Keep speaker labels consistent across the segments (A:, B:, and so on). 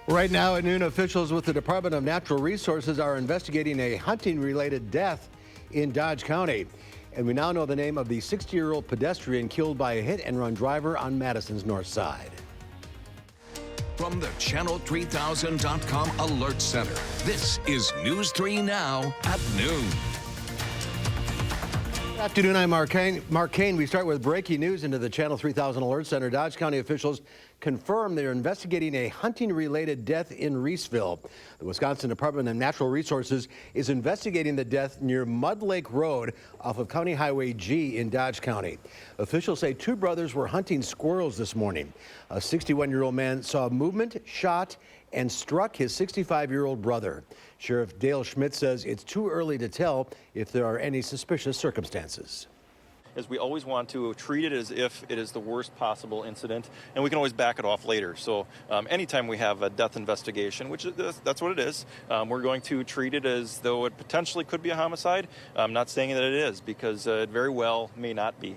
A: Right now at noon, officials with the Department of Natural Resources are investigating a hunting-related death in Dodge County. And we now know the name of the 60-year-old pedestrian killed by a hit-and-run driver on Madison's north side.
B: From the Channel3000.com Alert Center, this is News 3 Now at noon.
A: Good afternoon, I'm Mark Kane. We start with breaking news into the Channel 3000 Alert Center. Dodge County officials confirm they're investigating a hunting-related death in Reeseville. The Wisconsin Department of Natural Resources is investigating the death near Mud Lake Road off of County Highway G in Dodge County. Officials say two brothers were hunting squirrels this morning. A 61-year-old man saw movement, shot, and struck his 65-year-old brother. Sheriff Dale Schmidt says it's too early to tell if there are any suspicious circumstances.
C: Is we always want to treat it as if it is the worst possible incident, and we can always back it off later. So anytime we have a death investigation, which that's what it is, we're going to treat it as though it potentially could be a homicide. I'm not saying that it is, because it very well may not be.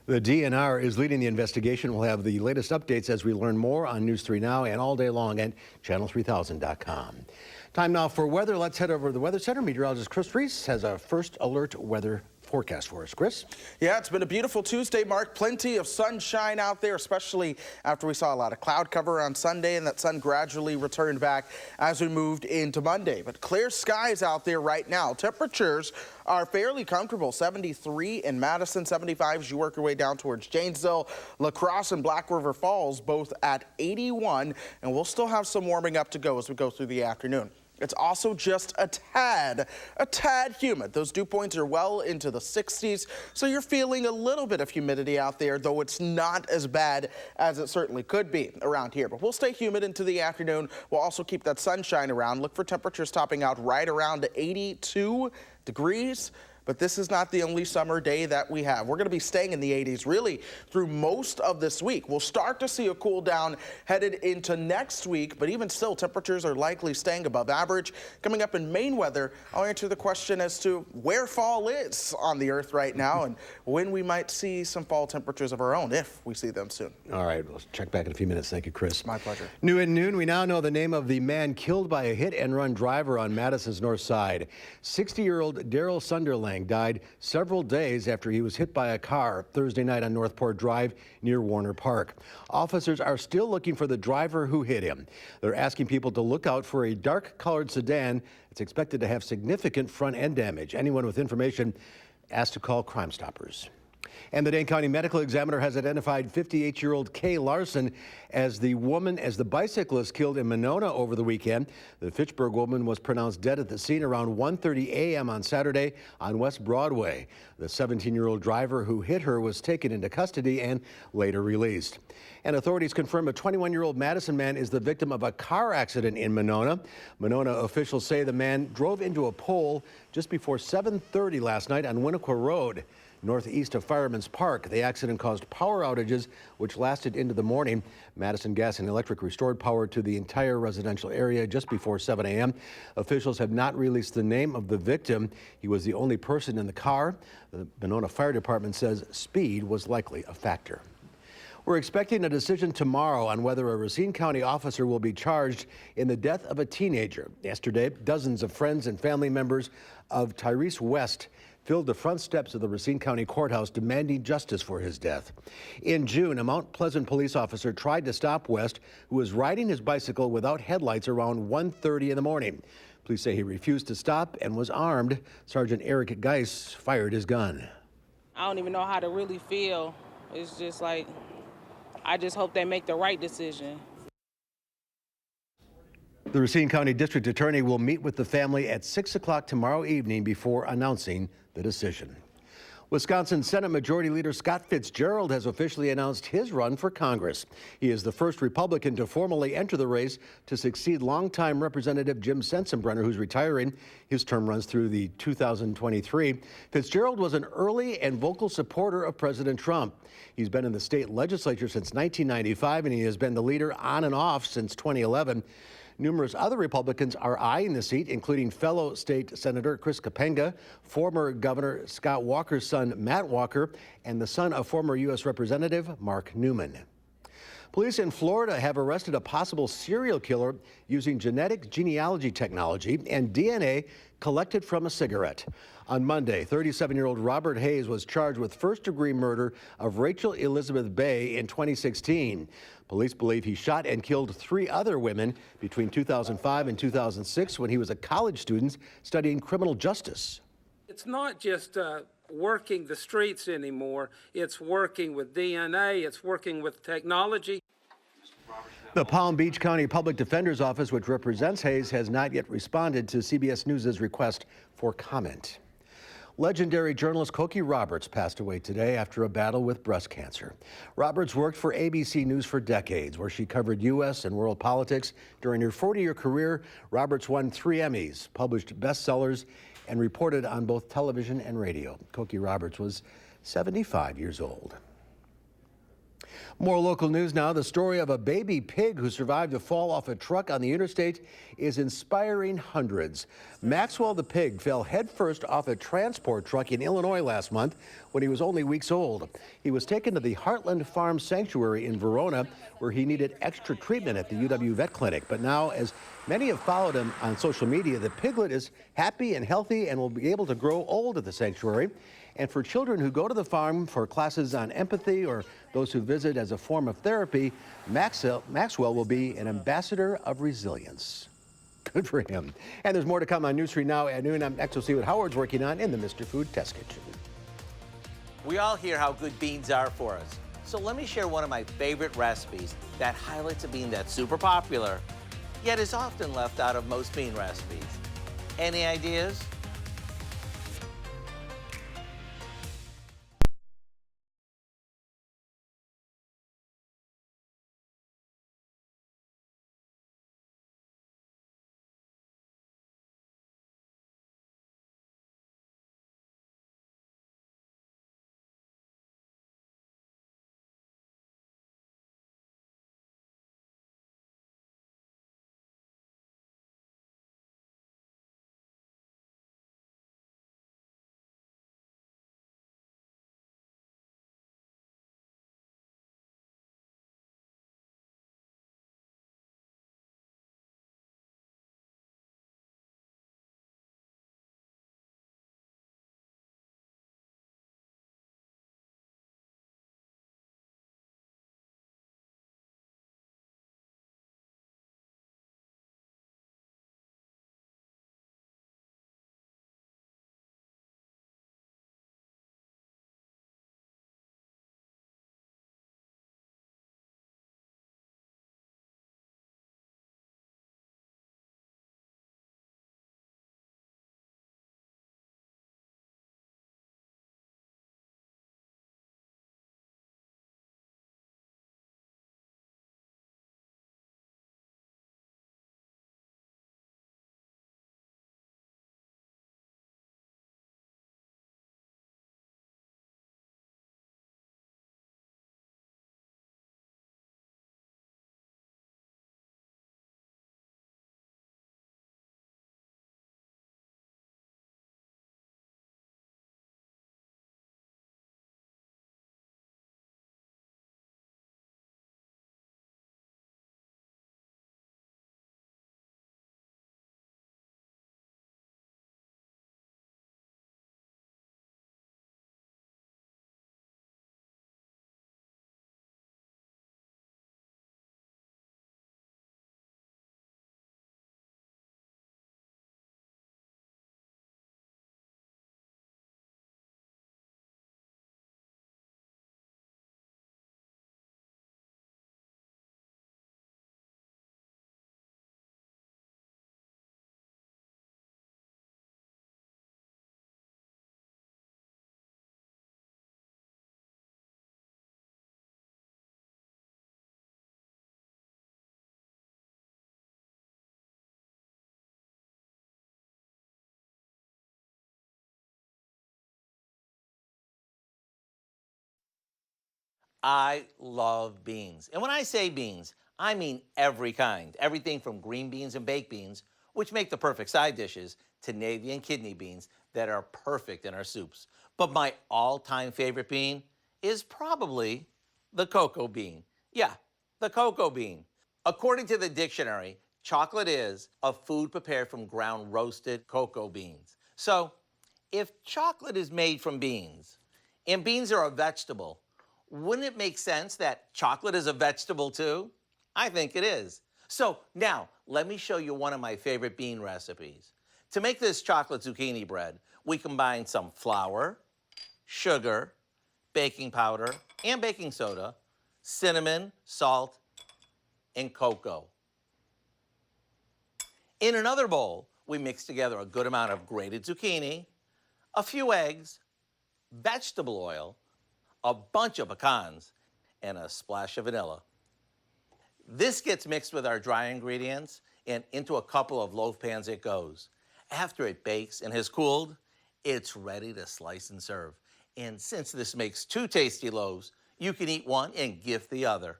A: The DNR is leading the investigation. We'll have the latest updates as we learn more on News 3 Now and all day long at channel3000.com. Time now for weather. Let's head over to the Weather Center. Meteorologist Chris Reese has a first alert weather forecast for us. Chris?
D: Yeah, it's been a beautiful Tuesday, Mark. Plenty of sunshine out there, especially after we saw a lot of cloud cover on Sunday, and that sun gradually returned back as we moved into Monday. But clear skies out there right now. Temperatures are fairly comfortable. 73 in Madison, 75 as you work your way down towards Janesville. La Crosse and Black River Falls both at 81, and we'll still have some warming up to go as we go through the afternoon. It's also just a tad humid. Those dew points are well into the 60s, so you're feeling a little bit of humidity out there, though it's not as bad as it certainly could be around here. But we'll stay humid into the afternoon. We'll also keep that sunshine around. Look for temperatures topping out right around 82 degrees. But this is not the only summer day that we have. We're going to be staying in the 80s really through most of this week. We'll start to see a cool down headed into next week, but even still, temperatures are likely staying above average. Coming up in Maine weather, I'll answer the question as to where fall is on the earth right now and when we might see some fall temperatures of our own, if we see them soon.
A: All right, we'll check back in a few minutes. Thank you, Chris.
D: My pleasure.
A: New at noon, we now know the name of the man killed by a hit-and-run driver on Madison's north side. 60-year-old Daryl Sunderland died several days after he was hit by a car Thursday night on Northport Drive near Warner Park. Officers are still looking for the driver who hit him. They're asking people to look out for a dark-colored sedan. It's expected to have significant front-end damage. Anyone with information asked to call Crime Stoppers. And the Dane County Medical Examiner has identified 58-year-old Kay Larson as the bicyclist killed in Monona over the weekend. The Fitchburg woman was pronounced dead at the scene around 1:30 a.m. on Saturday on West Broadway. The 17-year-old driver who hit her was taken into custody and later released. And authorities confirm a 21-year-old Madison man is the victim of a car accident in Monona. Monona officials say the man drove into a pole just before 7:30 last night on Winnequa Road, northeast of Fireman's Park. The accident caused power outages, which lasted into the morning. Madison Gas and Electric restored power to the entire residential area just before 7 a.m. Officials have not released the name of the victim. He was the only person in the car. The Monona Fire Department says speed was likely a factor. We're expecting a decision tomorrow on whether a Racine County officer will be charged in the death of a teenager. Yesterday, dozens of friends and family members of Tyrese West filled the front steps of the Racine County Courthouse demanding justice for his death. In June, a Mount Pleasant police officer tried to stop West, who was riding his bicycle without headlights around 1:30 in the morning. Police say he refused to stop and was armed. Sergeant Eric Geis fired his gun.
E: I don't even know how to really feel. It's just like, I just hope they make the right decision.
A: The Racine County District Attorney will meet with the family at 6 o'clock tomorrow evening before announcing the decision. Wisconsin Senate Majority Leader Scott Fitzgerald has officially announced his run for Congress. He is the first Republican to formally enter the race to succeed longtime Representative Jim Sensenbrenner, who's retiring. His term runs through the 2023. Fitzgerald was an early and vocal supporter of President Trump. He's been in the state legislature since 1995, and he has been the leader on and off since 2011. Numerous other Republicans are eyeing the seat, including fellow state Senator Chris Kapenga, former Governor Scott Walker's son Matt Walker, and the son of former U.S. Representative Mark Newman. Police in Florida have arrested a possible serial killer using genetic genealogy technology and DNA collected from a cigarette. On Monday, 37-year-old Robert Hayes was charged with first-degree murder of Rachel Elizabeth Bay in 2016. Police believe he shot and killed 3 other women between 2005 and 2006 when he was a college student studying criminal justice.
F: It's not just working the streets anymore. It's working with DNA. It's working with technology.
A: The Palm Beach County Public Defender's Office, which represents Hayes, has not yet responded to CBS News' request for comment. Legendary journalist Cokie Roberts passed away today after a battle with breast cancer. Roberts worked for ABC News for decades, where she covered U.S. and world politics. During her 40-year career, Roberts won 3 Emmys, published bestsellers, and reported on both television and radio. Cokie Roberts was 75 years old. More local news now. The story of a baby pig who survived a fall off a truck on the interstate is inspiring hundreds. Maxwell the pig fell headfirst off a transport truck in Illinois last month when he was only weeks old. He was taken to the Heartland Farm Sanctuary in Verona, where he needed extra treatment at the UW Vet Clinic. But now, as many have followed him on social media, the piglet is happy and healthy and will be able to grow old at the sanctuary. And for children who go to the farm for classes on empathy or those who visit as a form of therapy, Maxwell will be an ambassador of resilience. Good for him. And there's more to come on News 3 Now at noon. Next, we'll see what Howard's working on in the Mr. Food Test Kitchen.
G: We all hear how good beans are for us. So let me share one of my favorite recipes that highlights a bean that's super popular, yet is often left out of most bean recipes. Any ideas? I love beans. And when I say beans, I mean every kind. Everything from green beans and baked beans, which make the perfect side dishes, to navy and kidney beans that are perfect in our soups. But my all-time favorite bean is probably the cocoa bean. Yeah, the cocoa bean. According to the dictionary, chocolate is a food prepared from ground roasted cocoa beans. So, if chocolate is made from beans, and beans are a vegetable, wouldn't it make sense that chocolate is a vegetable too? I think it is. So now, let me show you one of my favorite bean recipes. To make this chocolate zucchini bread, we combine some flour, sugar, baking powder, and baking soda, cinnamon, salt, and cocoa. In another bowl, we mix together a good amount of grated zucchini, a few eggs, vegetable oil, a bunch of pecans, and a splash of vanilla. This gets mixed with our dry ingredients, and into a couple of loaf pans it goes. After it bakes and has cooled, it's ready to slice and serve. And since this makes 2 tasty loaves, you can eat one and gift the other.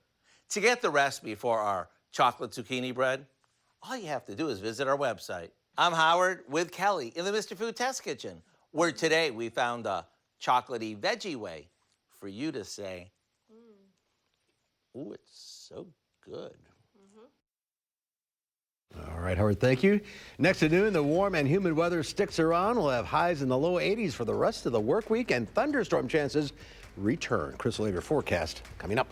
G: To get the recipe for our chocolate zucchini bread, all you have to do is visit our website. I'm Howard with Kelly in the Mr. Food Test Kitchen, where today we found a chocolatey veggie way for you to say, ooh, it's so good.
A: All right, Howard, thank you. Next to noon, the warm and humid weather sticks around. We'll have highs in the low 80s for the rest of the work week, and thunderstorm chances return. Chris will have your forecast coming up.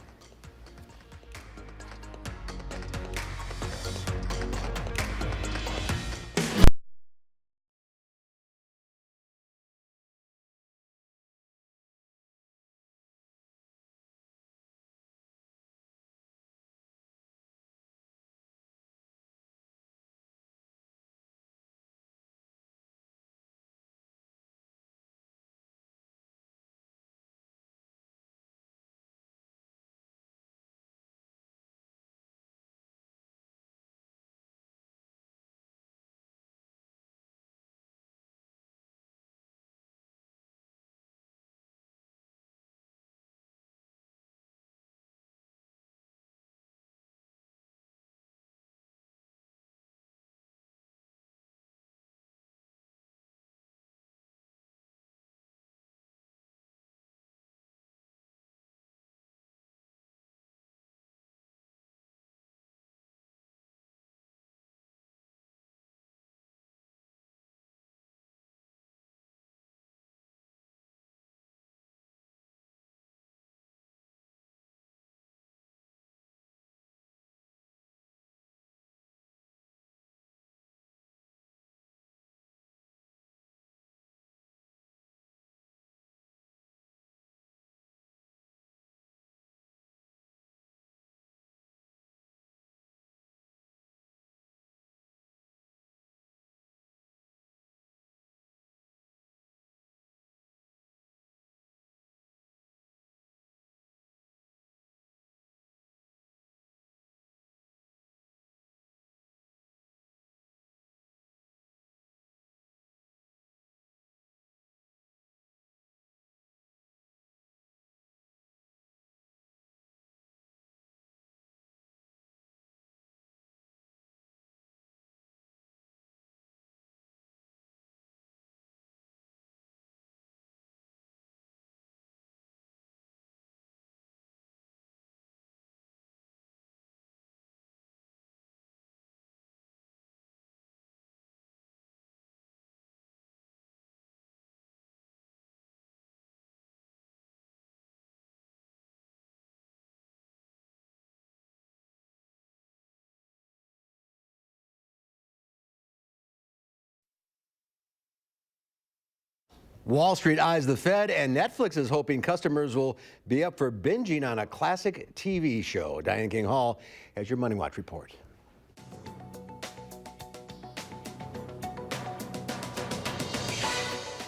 A: Wall Street eyes the Fed, and Netflix is hoping customers will be up for binging on a classic TV show. Diane King Hall has your Money Watch report.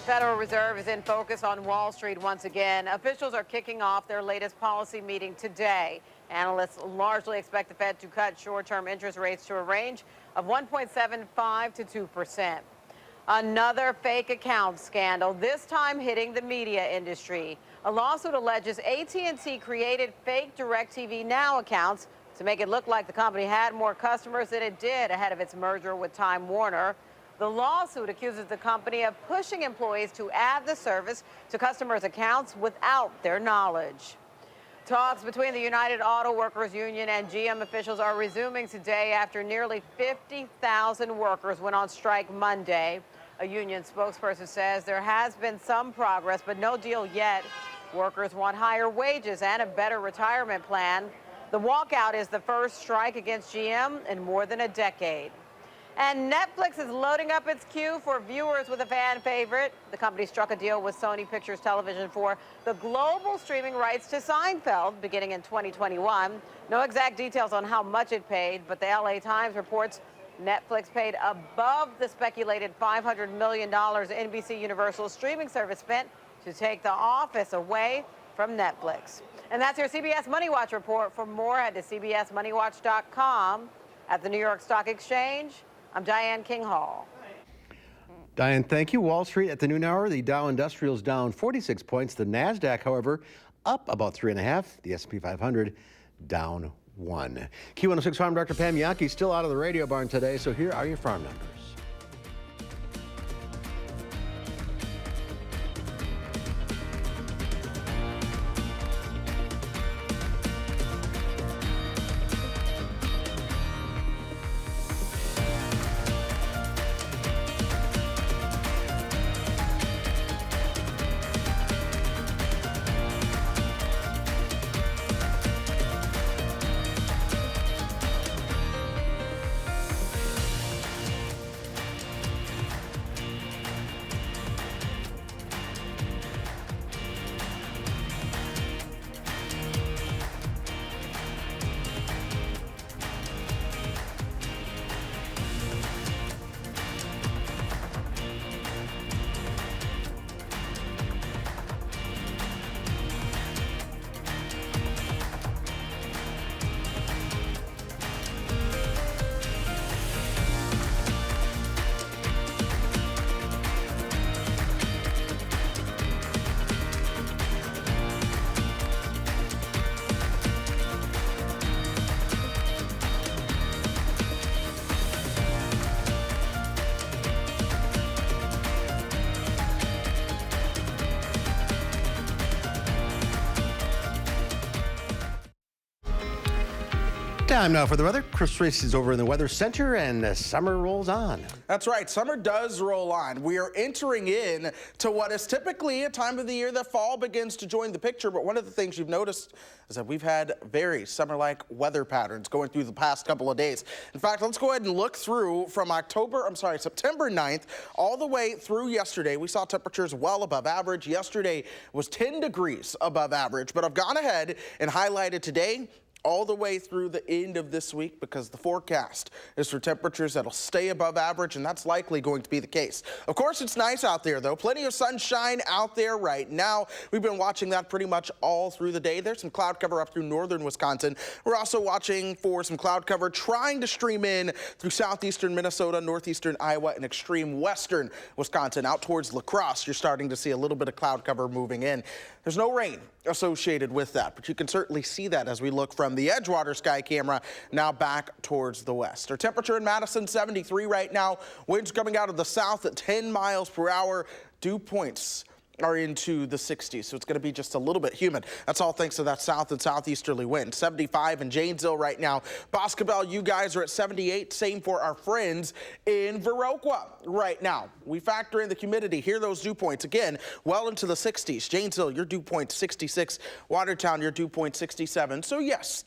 H: Federal Reserve is in focus on Wall Street once again. Officials are kicking off their latest policy meeting today. Analysts largely expect the Fed to cut short-term interest rates to a range of 1.75 to 2%. Another fake account scandal, this time hitting the media industry. A lawsuit alleges AT&T created fake DirecTV Now accounts to make it look like the company had more customers than it did ahead of its merger with Time Warner. The lawsuit accuses the company of pushing employees to add the service to customers' accounts without their knowledge. Talks between the United Auto Workers Union and GM officials are resuming today after nearly 50,000 workers went on strike Monday. A union spokesperson says there has been some progress, but no deal yet. Workers want higher wages and a better retirement plan. The walkout is the first strike against GM in more than a decade. And Netflix is loading up its queue for viewers with a fan favorite. The company struck a deal with Sony Pictures Television for the global streaming rights to Seinfeld beginning in 2021. No exact details on how much it paid, but the LA Times reports Netflix paid above the speculated $500 million NBC Universal streaming service spent to take The Office away from Netflix. And that's your CBS Money Watch report. For more, head to cbsmoneywatch.com. At the New York Stock Exchange, I'm Diane King Hall.
A: Diane, thank you. Wall Street at the noon hour, the Dow Industrial's down 46 points. The NASDAQ, however, up about 3.5. The S&P 500 down 1. Q106 Farm Director Pam Yankee still out of the radio barn today, so here are your farm numbers. Time now for the weather. Chris Reese is over in the Weather Center, and the summer rolls on.
D: That's right. Summer does roll on. We are entering in to what is typically a time of the year that fall begins to join the picture. But one of the things you've noticed is that we've had very summer-like weather patterns going through the past couple of days. In fact, let's go ahead and look through from September 9th all the way through yesterday. We saw temperatures well above average. Yesterday was 10 degrees above average, but I've gone ahead and highlighted today all the way through the end of this week because the forecast is for temperatures that'll stay above average, and that's likely going to be the case. Of course, it's nice out there, though. Plenty of sunshine out there right now. We've been watching that pretty much all through the day. There's some cloud cover up through northern Wisconsin. We're also watching for some cloud cover trying to stream in through southeastern Minnesota, northeastern Iowa, and extreme western Wisconsin. Out towards La Crosse, you're starting to see a little bit of cloud cover moving in. There's no rain associated with that, but you can certainly see that as we look from the Edgewater sky camera now back towards the west. Our temperature in Madison, 73 right now. Winds coming out of the south at 10 miles per hour. Dew points are into the 60s, so it's going to be just a little bit humid. That's all thanks to that south and southeasterly wind. 75 in Janesville right now. Boscobel, you guys are at 78. Same for our friends in Viroqua right now. We factor in the humidity. Hear those dew points again, well into the 60s. Janesville, your dew point 66. Watertown, your dew point 67. So yes,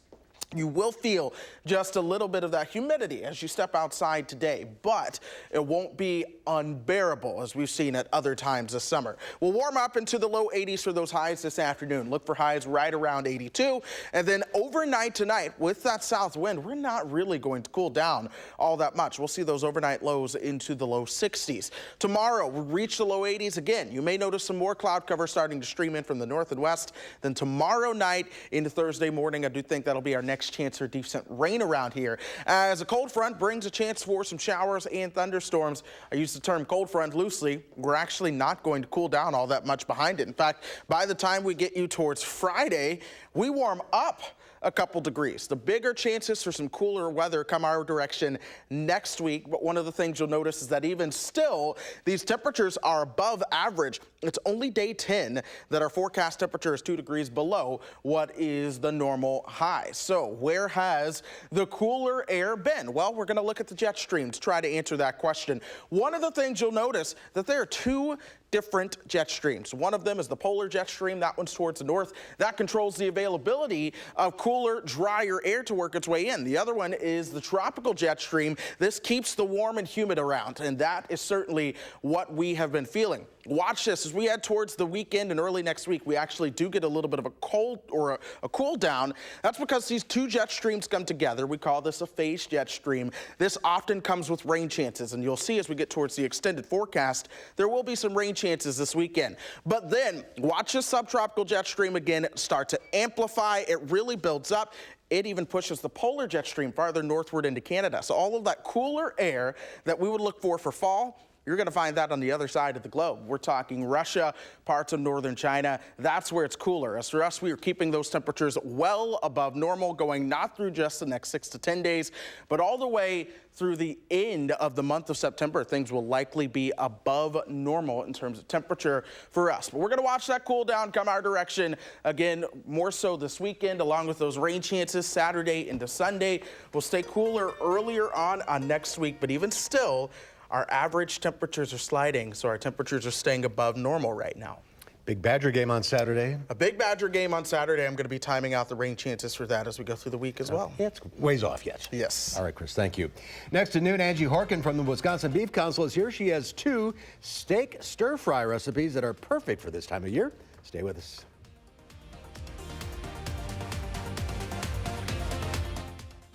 D: you will feel just a little bit of that humidity as you step outside today, but it won't be unbearable as we've seen at other times this summer. We'll warm up into the low 80s for those highs this afternoon. Look for highs right around 82. And then overnight tonight, with that south wind, we're not really going to cool down all that much. We'll see those overnight lows into the low 60s. Tomorrow, we'll reach the low 80s again. You may notice some more cloud cover starting to stream in from the north and west. Then tomorrow night into Thursday morning, I do think that'll be our next chance for decent rain around here, as a cold front brings a chance for some showers and thunderstorms. I use the term cold front loosely. We're actually not going to cool down all that much behind it. In fact, by the time we get you towards Friday, we warm up a couple degrees. The bigger chances for some cooler weather come our direction next week. But one of the things you'll notice is that even still, these temperatures are above average. It's only day 10 that our forecast temperature is 2 degrees below what is the normal high. So where has the cooler air been? Well, we're going to look at the jet stream to try to answer that question. One of the things you'll notice that there are two different jet streams. One of them is the polar jet stream. That one's towards the north. That controls the availability of cooler, drier air to work its way in. The other one is the tropical jet stream. This keeps the warm and humid around, and that is certainly what we have been feeling. Watch this. As we head towards the weekend and early next week, we actually do get a little bit of a cold or a cool down. That's because these two jet streams come together. We call this a phase jet stream. This often comes with rain chances, and you'll see as we get towards the extended forecast, there will be some rain chances this weekend. But then watch this subtropical jet stream again start to amplify. It really builds up. It even pushes the polar jet stream farther northward into Canada. So all of that cooler air that we would look for fall, you're going to find that on the other side of the globe. We're talking Russia, parts of northern China. That's where it's cooler. As for us, we are keeping those temperatures well above normal, going not through just the next 6 to 10 days, but all the way through the end of the month of September. Things will likely be above normal in terms of temperature for us. But we're going to watch that cool down come our direction again, more so this weekend, along with those rain chances Saturday into Sunday. We'll stay cooler earlier on next week, but even still, our average temperatures are sliding, so our temperatures are staying above normal right now.
A: Big Badger game on Saturday.
D: A big Badger game on Saturday. I'm going to be timing out the rain chances for that as we go through the week as well.
A: Yeah, it's ways off yet.
D: Yes.
A: All right, Chris, thank you. Next at noon, Angie Horkin from the Wisconsin Beef Council is here. She has 2 steak stir-fry recipes that are perfect for this time of year. Stay with us.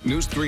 B: News 3.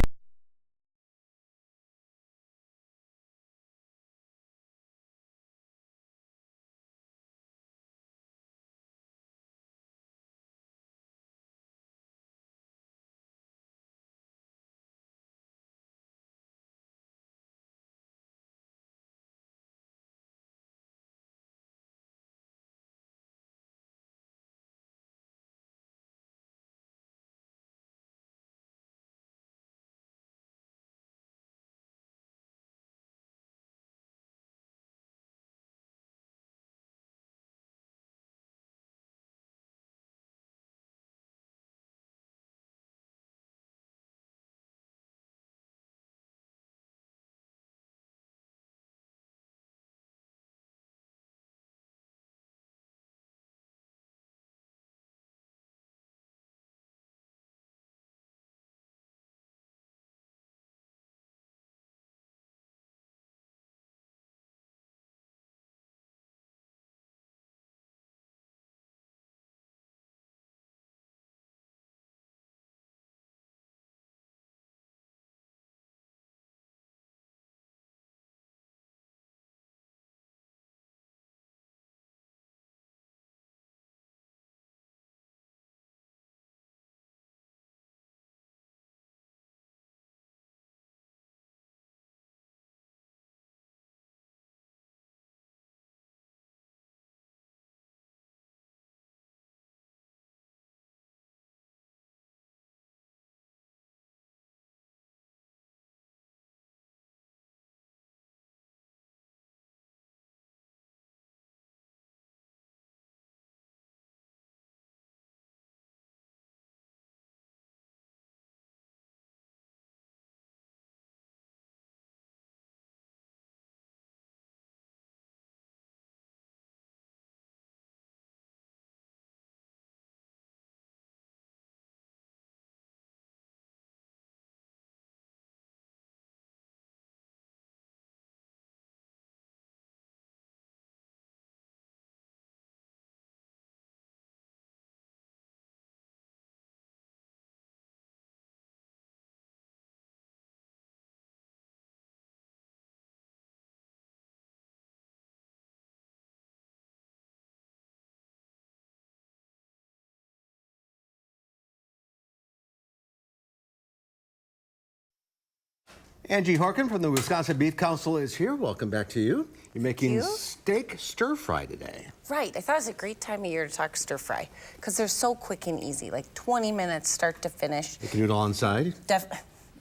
A: Angie Horkin from the Wisconsin Beef Council is here. Welcome back to you. You're making steak stir fry today.
I: Right. I thought it was a great time of year to talk stir fry because they're so quick and easy, like 20 minutes start to finish.
A: You can do it all inside.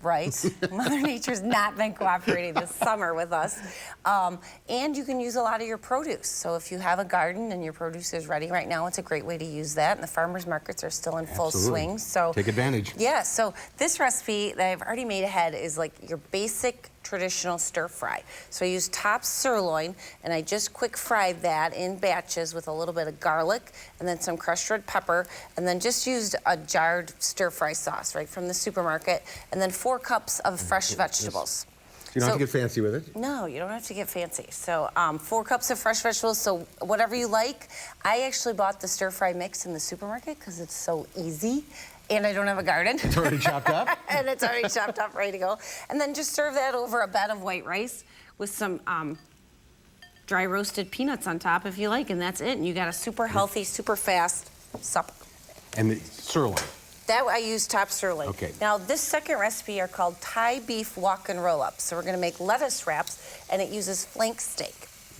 I: Right. Mother Nature's not been cooperating this summer with us. And you can use a lot of your produce. So if you have a garden and your produce is ready right now, it's a great way to use that. And the farmers markets are still in full swing. So
A: take advantage.
I: Yeah. So this recipe that I've already made ahead is like your basic traditional stir fry. So I use top sirloin and I just quick fried that in batches with a little bit of garlic and then some crushed red pepper and then just used a jarred stir fry sauce right from the supermarket and then 4 cups of fresh vegetables.
A: You don't have to get fancy with it?
I: No, you don't have to get fancy. So 4 cups of fresh vegetables, so whatever you like. I actually bought the stir fry mix in the supermarket because it's so easy. And I don't have a garden.
A: It's already chopped up?
I: And it's already chopped up, ready to go. And then just serve that over a bed of white rice with some dry roasted peanuts on top if you like, and that's it. And you got a super healthy, super fast supper.
A: And the sirloin.
I: That I use top sirloin.
A: Okay.
I: Now this second recipe are called Thai beef walk and roll ups. So we're gonna make lettuce wraps and it uses flank steak.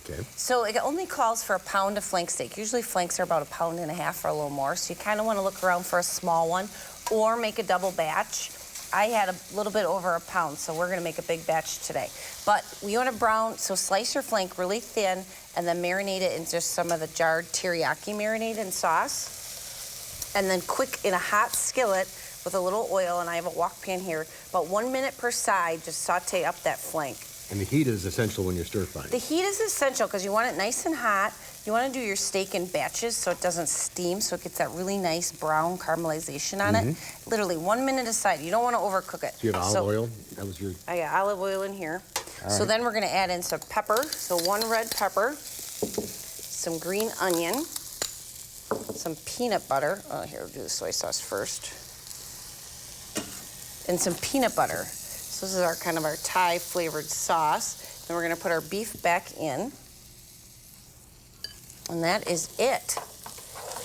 A: Okay.
I: So it only calls for a pound of flank steak. Usually flanks are about 1.5 pounds or a little more. So you kind of want to look around for a small one or make a double batch. I had a little bit over 1 pound, so we're going to make a big batch today. But you want to brown, so slice your flank really thin and then marinate it in just some of the jarred teriyaki marinade and sauce. And then quick in a hot skillet with a little oil, and I have a wok pan here, about 1 minute per side, just saute up that flank.
A: And the heat is essential when you're stir frying.
I: The heat is essential because you want it nice and hot. You want to do your steak in batches so it doesn't steam, so it gets that really nice brown caramelization on it. Literally 1 minute aside. You don't want to overcook it.
A: Do you have olive oil? That was your...
I: I got olive oil in here. So then we're going to add in some pepper. So 1 red pepper, some green onion, some peanut butter. Oh, here, we'll do the soy sauce first. And some peanut butter. So this is our kind of our Thai flavored sauce. Then we're gonna put our beef back in. And that is it.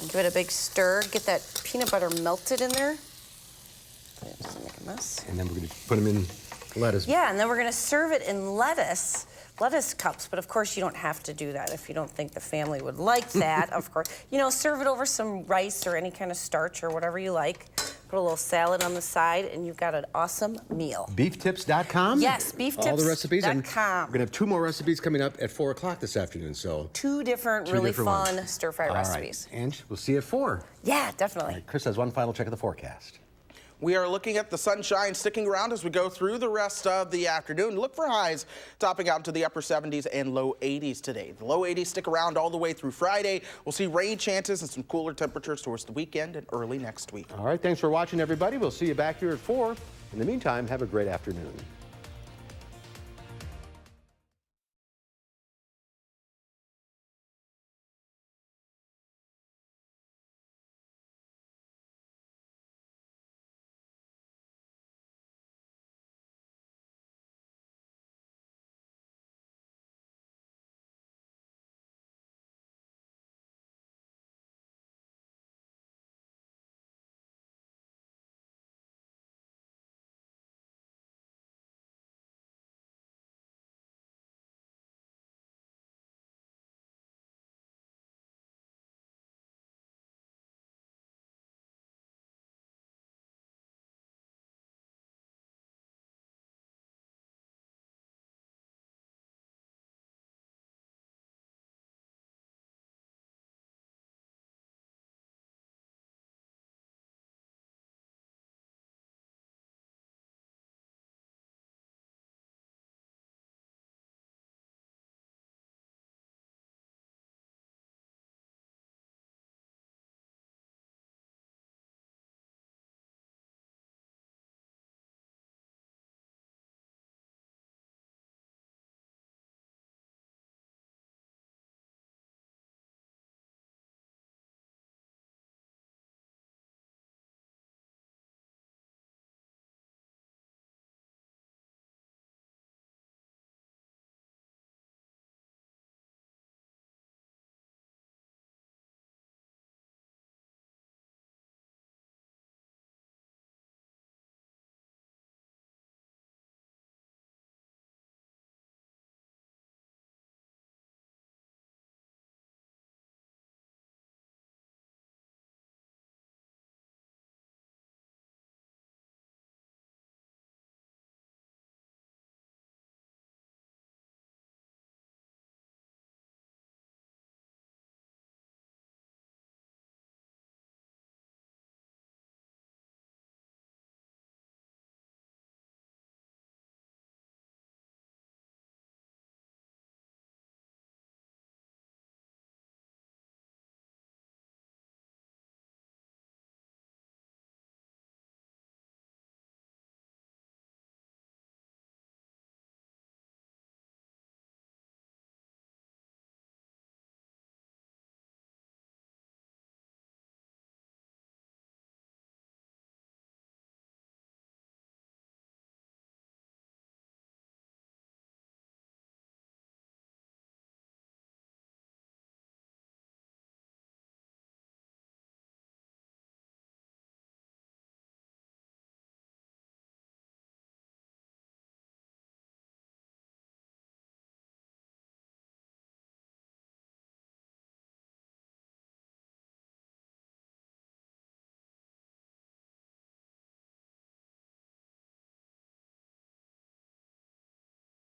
I: Give it a big stir, get that peanut butter melted in there. Just make a mess.
A: And then we're gonna put them in lettuce.
I: Yeah, and then we're gonna serve it in lettuce cups, but of course you don't have to do that if you don't think the family would like that, of course. You know, serve it over some rice or any kind of starch or whatever you like. Put a little salad on the side, and you've got an awesome meal.
A: Beeftips.com?
I: Yes, beeftips.com.
A: All the recipes. And we're going to have 2 more recipes coming up at 4 o'clock this afternoon. So
I: 2 different really fun stir-fry recipes.
A: All right, Ange, we'll see you at 4.
I: Yeah, definitely.
A: All right, Chris has one final check of the forecast.
D: We are looking at the sunshine sticking around as we go through the rest of the afternoon. Look for highs topping out to the upper 70s and low 80s today. The low 80s stick around all the way through Friday. We'll see rain chances and some cooler temperatures towards the weekend and early next week.
A: All right, thanks for watching, everybody. We'll see you back here at 4. In the meantime, have a great afternoon.